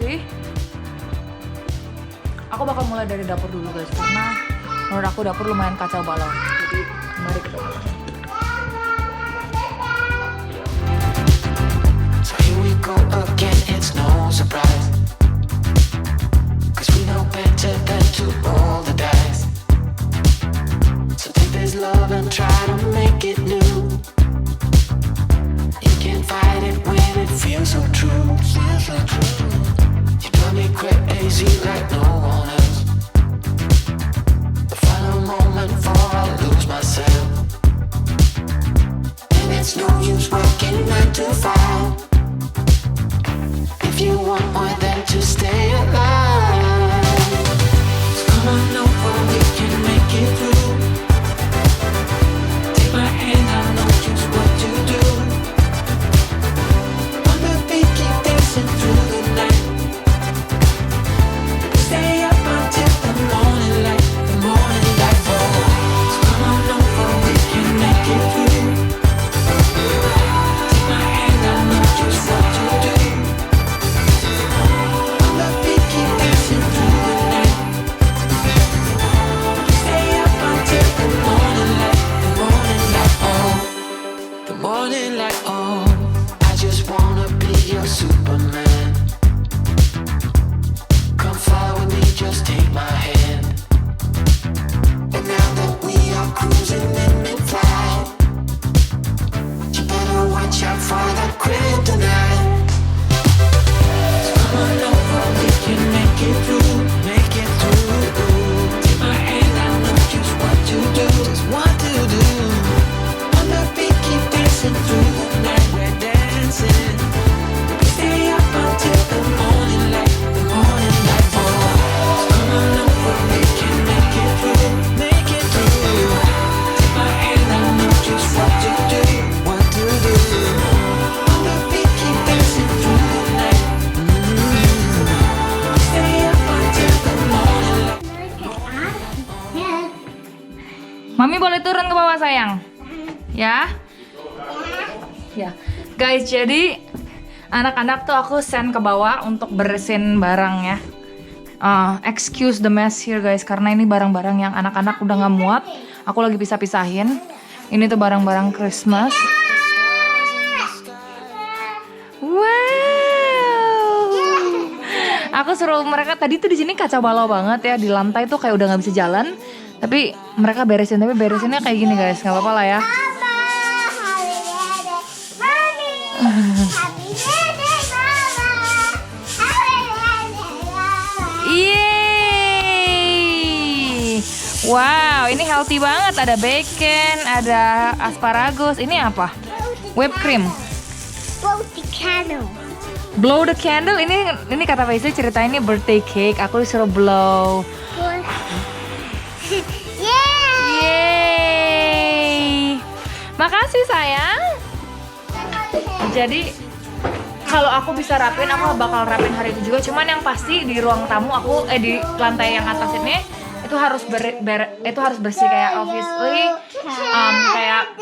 bersih. Aku bakal mulai dari dapur dulu guys, karena menurut aku dapur lumayan kacau balau. Jadi mari kita mulai. So here we go again, it's no surprise, 'cause we know better than to roll the dice. So take this love and try to make it new. You can't fight it when it feels so true. You drive me crazy like no one else. The final moment before I lose myself. And it's no use working 9 to 5 if you want more than to stay alive. So come on over, we can make it through. Take my hand, I know just what to do. On the beat, keep dancing through the night. Stay up until the morning light, the morning light. Oh, so come on over, we can make it through. Take my hand, I know just what to do. On the beat, keep dancing through the night. Stay up until the morning light, the morning light. Oh, the morning light. Oh, I just wanna be your Superman. Come fly with me, just take my hand. And now that we are cruising in mid-flight, you better watch out for that kryptonite. So come on over, we can make it through, make it through. Take my hand, I know just what to do, just what to do. On the beat, keep dancing through the night, we're dancing. Stay up until the morning light, the morning light. Oh, so come on over, we can make it through, make it through. Take my hand, I know just what to do, what to do. On the beat, keep dancing through the night. Stay up until the morning light. Mami boleh turun ke bawah sayang? Ya? Ya. Guys, jadi anak-anak tuh aku send ke bawah untuk bersihin barangnya. Excuse the mess here guys, karena ini barang-barang yang anak-anak udah nggak muat. Aku lagi pisah-pisahin. Ini tuh barang-barang Christmas. Wow. Aku suruh mereka tadi tuh di sini kacau balau banget ya, di lantai tuh kayak udah nggak bisa jalan. Tapi mereka beresin, tapi beresinnya kayak gini guys, nggak apa-apa lah ya. Yeay. Wow, ini healthy banget. Ada bacon, ada asparagus. Ini apa? Whipped cream. Blow the candle. Blow the candle. Ini kata Faisal cerita ini birthday cake. Aku disuruh blow. Yeay. Makasih sayang. Jadi kalau aku bisa rapin, aku bakal rapin hari itu juga. Cuman yang pasti di ruang tamu aku di lantai yang atas ini itu harus itu harus bersih kayak obviously kayak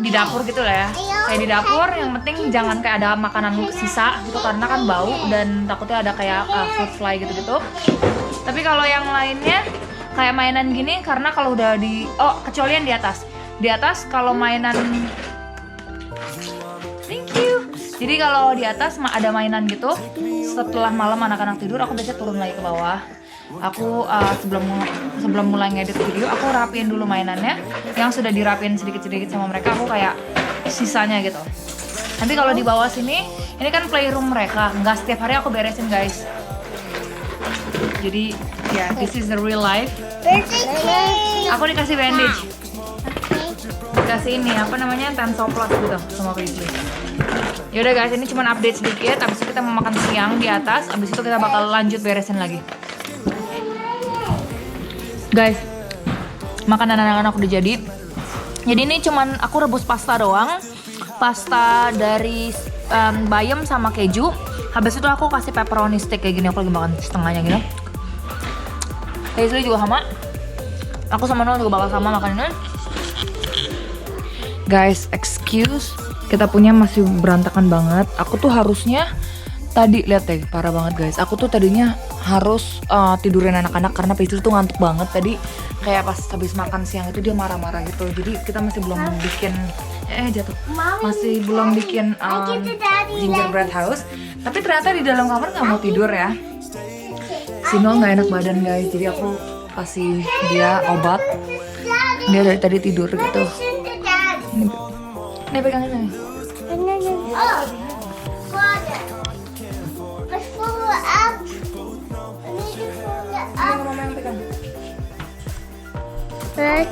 di dapur gitu lah ya. Kayak di dapur yang penting jangan kayak ada makanan sisa gitu karena kan bau dan takutnya ada kayak fruit fly gitu-gitu. Tapi kalau yang lainnya kayak mainan gini karena kalau udah kecuali yang di atas. Di atas kalau mainan thank you. Jadi kalau di atas ada mainan gitu, setelah malam anak-anak tidur aku biasanya turun lagi ke bawah. Aku sebelum mulai ngedit video, aku rapiin dulu mainannya. Yang sudah dirapiin sedikit-sedikit sama mereka, aku kayak sisanya gitu. Nanti kalau di bawah sini, ini kan playroom mereka. Nggak setiap hari aku beresin guys. Jadi ya, this is the real life. Birthday cake. Aku dikasih bandage. Dikasih ini apa namanya Tensoplas gitu sama Paisley. Yaudah guys, ini cuma update sedikit. Abis itu kita mau makan siang di atas. Abis itu kita bakal lanjut beresin lagi. Guys, makanan anak-anak udah jadi. Jadi ini cuman aku rebus pasta doang. Pasta dari bayam sama keju. Habis itu aku kasih pepperoni stick kayak gini. Aku lagi makan setengahnya gitu. Paisley juga sama. Aku sama Noah juga bakal sama makannya. Guys, excuse, kita punya masih berantakan banget. Aku tuh harusnya tadi lihat deh, parah banget guys. Aku tuh tadinya harus tidurin anak-anak karena Paisley tuh ngantuk banget tadi. Kayak pas habis makan siang itu dia marah-marah gitu. Jadi kita masih belum bikin jatuh. Masih belum bikin gingerbread house. Tapi ternyata di dalam kamar nggak mau tidur ya. Sino nggak enak badan guys. Jadi aku kasih dia obat. Dia dari tadi tidur gitu. Ini pegangin nih. Oh, water. Let's pull it up. I need to pull it up. Mama yang pegang. Look.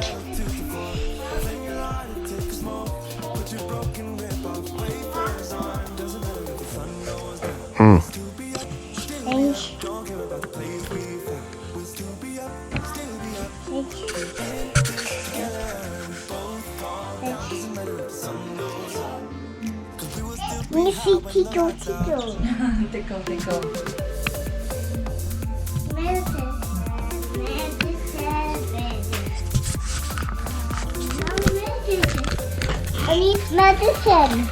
Let me see Tico. Tickle. I need medicine.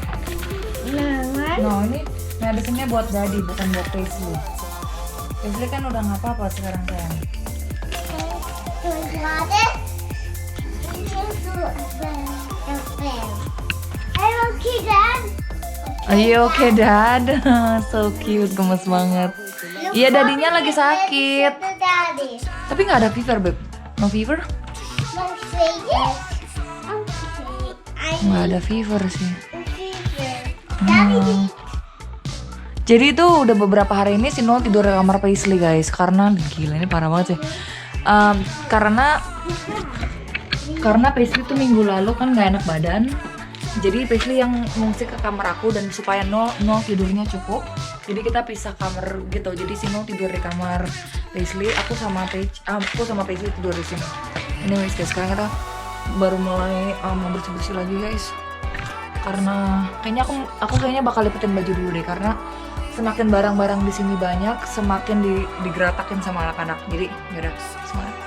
No, ini medicine-nya buat Daddy, bukan buat Paisley. Paisley kan udah nggak apa-apa sekarang sayang. I'm okay, Dad. Are you okay, Dad? So cute, gemes banget. Iya, dadinya lagi sakit. Daddy. Tapi nggak ada fever, Beb. No fever? No fever. Okay. Nggak ada fever sih. Daddy. Jadi itu udah beberapa hari ini si Noah tidur di kamar Paisley guys. Karena gila ini parah banget sih. Karena Paisley tuh minggu lalu kan nggak enak badan. Jadi Paisley yang ngungsi ke kamar aku dan supaya Noah tidurnya cukup. Jadi kita pisah kamar gitu. Jadi si Noah tidur di kamar Paisley, aku sama Paisley tidur di sini. Anyways guys, sekarang kita baru mulai mau bersih-bersih lagi guys. Karena kayaknya aku kayaknya bakal lipetin baju dulu deh karena semakin barang-barang di sini banyak, semakin digeratakin sama anak-anak. Jadi yaudah, semangat.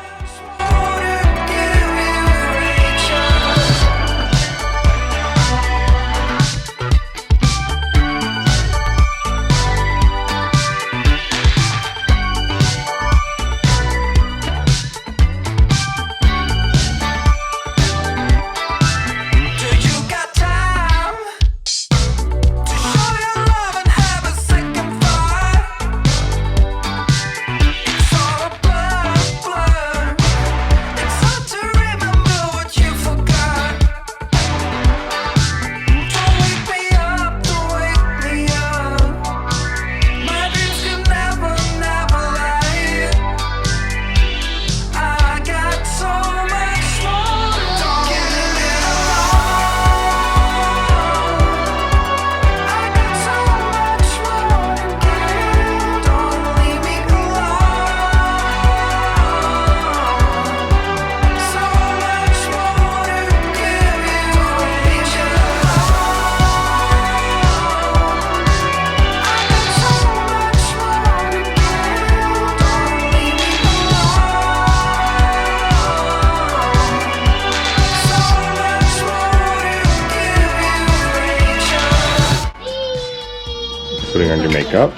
Putting on your makeup.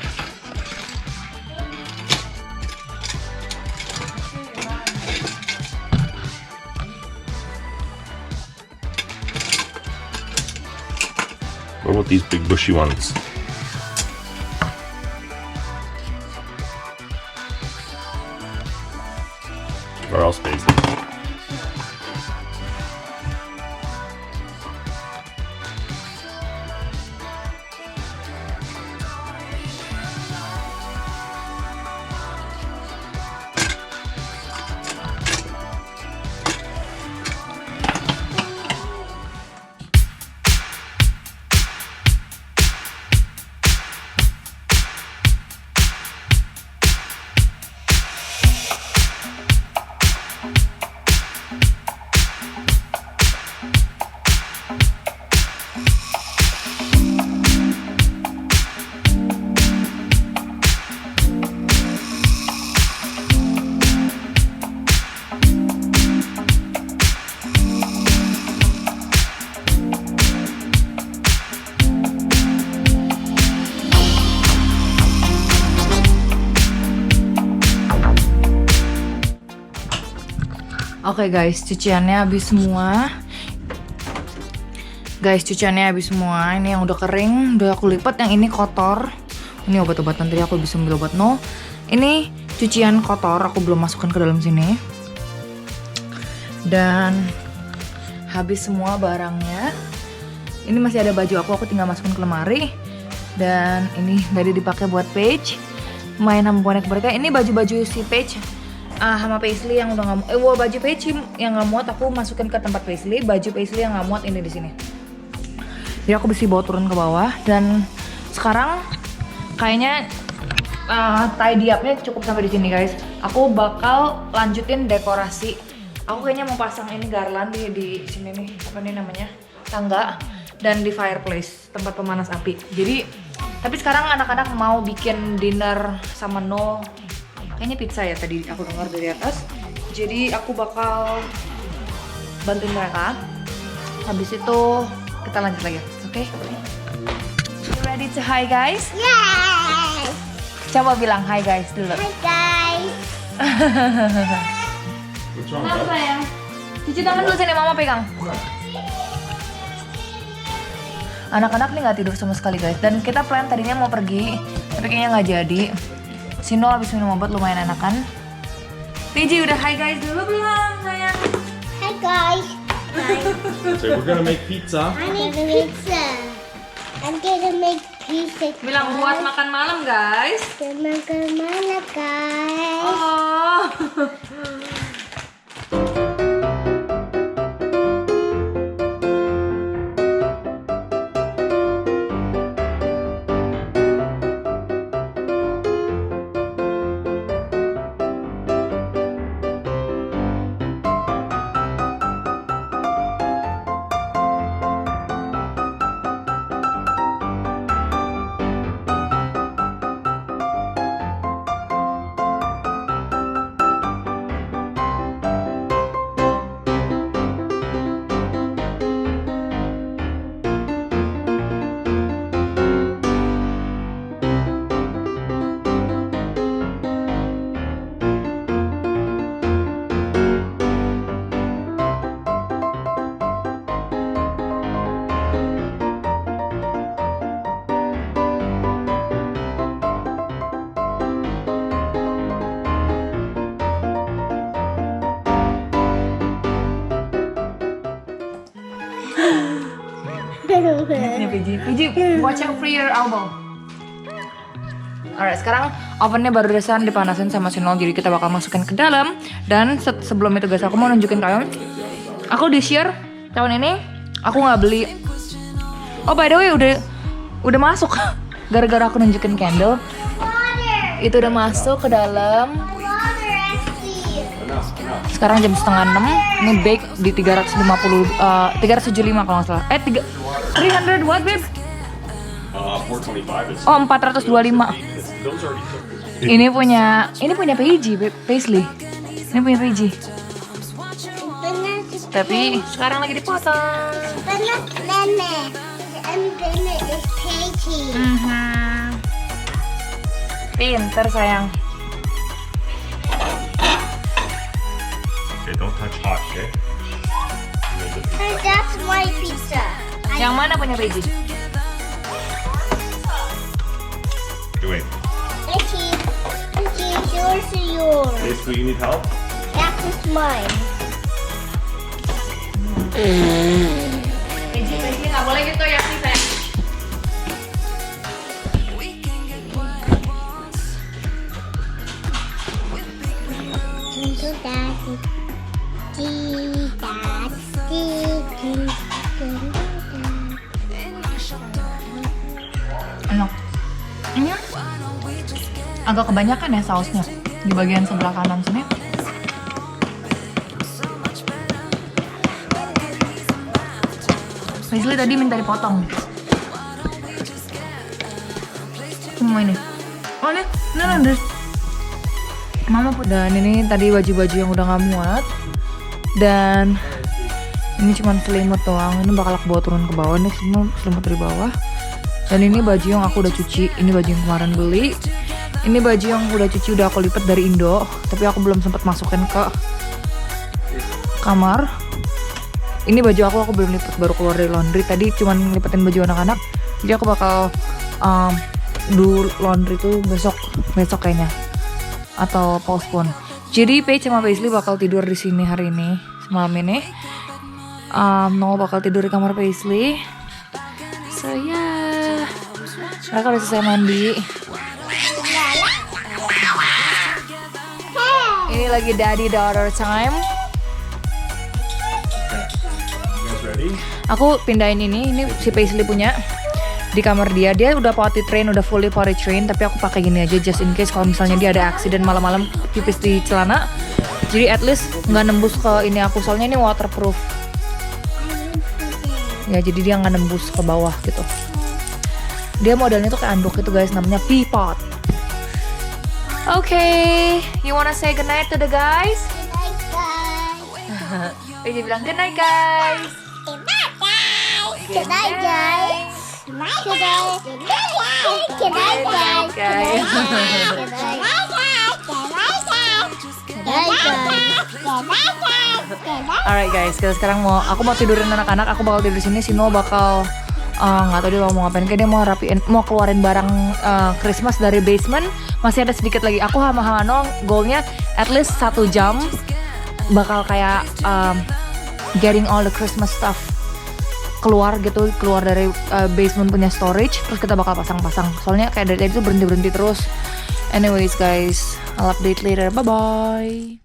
What about these big bushy ones? Or else Paisley? Oke guys, cuciannya habis semua. Guys, cuciannya habis semua. Ini yang udah kering, udah aku lipat. Yang ini kotor. Ini obat-obatan tadi aku bisa ambil obat no. Ini cucian kotor, aku belum masukkan ke dalam sini. Dan habis semua barangnya. Ini masih ada baju aku tinggal masukin ke lemari. Dan ini tadi dipakai buat Paige. Main sama boneka. Ini baju-baju si Paige sama Paisley yang udah nggak muat. Baju Paige yang nggak muat aku masukin ke tempat Paisley. Baju Paisley yang nggak muat ini di sini. Jadi aku bisa bawa turun ke bawah. Dan sekarang kayaknya tidy up-nya cukup sampai di sini guys. Aku bakal lanjutin dekorasi. Aku kayaknya mau pasang ini garland di sini nih. Apa nih namanya? Tangga. Dan di fireplace, tempat pemanas api. Jadi, tapi sekarang anak-anak mau bikin dinner sama No. Kayaknya pizza ya tadi aku dengar dari atas. Jadi aku bakal bantuin mereka. Habis itu kita lanjut lagi, oke? You ready to hi guys? Yes. Coba bilang hi guys dulu. Hi guys. What's wrong, Kenapa bud? sayang? Cuci tangan dulu sini, mama pegang. Anak-anak nih nggak tidur sama sekali guys. Dan kita plan tadinya mau pergi, tapi kayaknya nggak jadi. Sino habis minum obat lumayan enakan. Piji udah hi guys dulu belum sayang? Hi guys. So we're gonna make pizza. I need pizza. I'm gonna make pizza. Bilang buat makan malam guys. Makan mana guys? Oh. Ini Piji, watch out for your elbow. Alright, sekarang ovennya baru desan dipanasin sama si Nol, jadi kita bakal masukin ke dalam. Dan sebelum itu guys, aku mau nunjukin kalian. Aku di share tahun ini, aku nggak beli. Oh by the way, udah masuk. Gara-gara aku nunjukin candle, itu udah masuk ke dalam. Sekarang jam setengah 6. Ini bake di 375 kalau nggak salah. 300 what babe? 425 is. Oh 425. Those already cooked. Ini punya Paige, Paisley. Ini punya Paige. Tapi sekarang lagi dipotong. Meme. And Meme is Katie. Pinter sayang. Okay, don't touch hot, okay? Hey, that's my pizza. Yang mana punya Paige? Okay, wait. It's yours or yours. Basically, you need help? That is mine. Paige nggak boleh gitu ya sih sayang. Enak. Ini agak kebanyakan ya sausnya di bagian sebelah kanan sini. Paisley tadi minta dipotong. Semua ini. Oh ini, nah, Mama put. Dan ini tadi baju-baju yang udah nggak muat. Dan ini cuma selimut doang. Ini bakal aku bawa turun ke bawah nih, semua selimut dari bawah. Dan ini baju yang aku udah cuci. Ini baju yang kemarin beli. Ini baju yang udah cuci, udah aku lipat dari Indo. Tapi aku belum sempat masukin ke kamar. Ini baju aku belum lipet, baru keluar dari laundry. Tadi cuman lipetin baju anak-anak. Jadi aku bakal do laundry tuh besok kayaknya, atau postpone. Jadi Paige sama Paisley bakal tidur di sini hari ini, semalam ini. Noah bakal tidur di kamar Paisley. So yeah, mereka udah selesai mandi. Ini lagi daddy daughter time. Aku pindahin ini si Paisley punya di kamar dia udah potty train, udah fully potty train, tapi aku pakai gini aja just in case kalau misalnya dia ada accident malam-malam pipis di celana. Jadi at least nggak nembus ke ini aku, soalnya ini waterproof. Ya jadi dia nggak nembus ke bawah gitu. Dia modelnya tuh kayak anduk itu guys, namanya Peapod. Okay, you wanna say goodnight to the guys? Dia bilang goodnight guys. Good night, guys. Good night. Good night, guys. Guys. Alright guys, kita sekarang aku mau tidurin anak-anak. Aku bakal tidur di sini. Sino bakal nggak tahu dia mau ngapain. Kayak dia mau rapiin, mau keluarin barang Christmas dari basement. Masih ada sedikit lagi. Aku sama Hano goalnya at least 1 jam bakal kayak getting all the Christmas stuff keluar dari basement punya storage. Terus kita bakal pasang-pasang. Soalnya kayak dari tadi tuh berhenti terus. Anyways guys, I'll update later. Bye bye.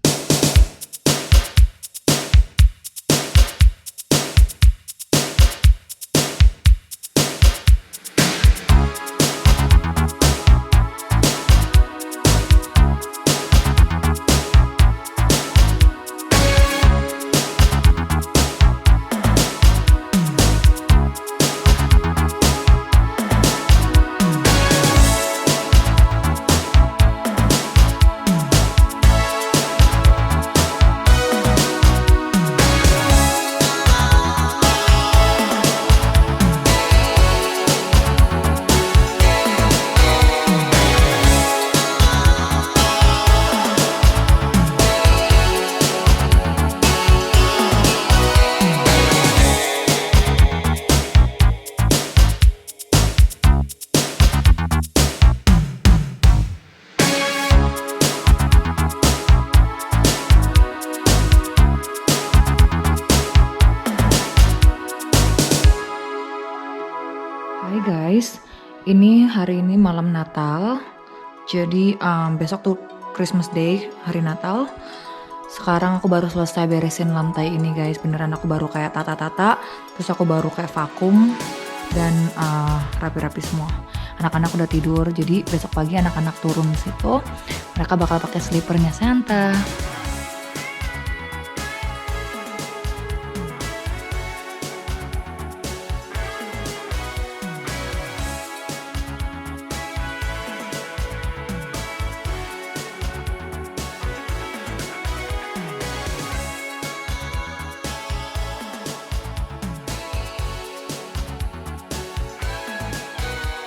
Hai guys, hari ini malam Natal. Jadi besok tuh Christmas Day, hari Natal. Sekarang aku baru selesai beresin lantai ini guys. Beneran aku baru kayak tata-tata. Terus aku baru kayak vakum dan rapi-rapi semua. Anak-anak udah tidur. Jadi besok pagi anak-anak turun situ. Mereka bakal pakai slipernya Santa.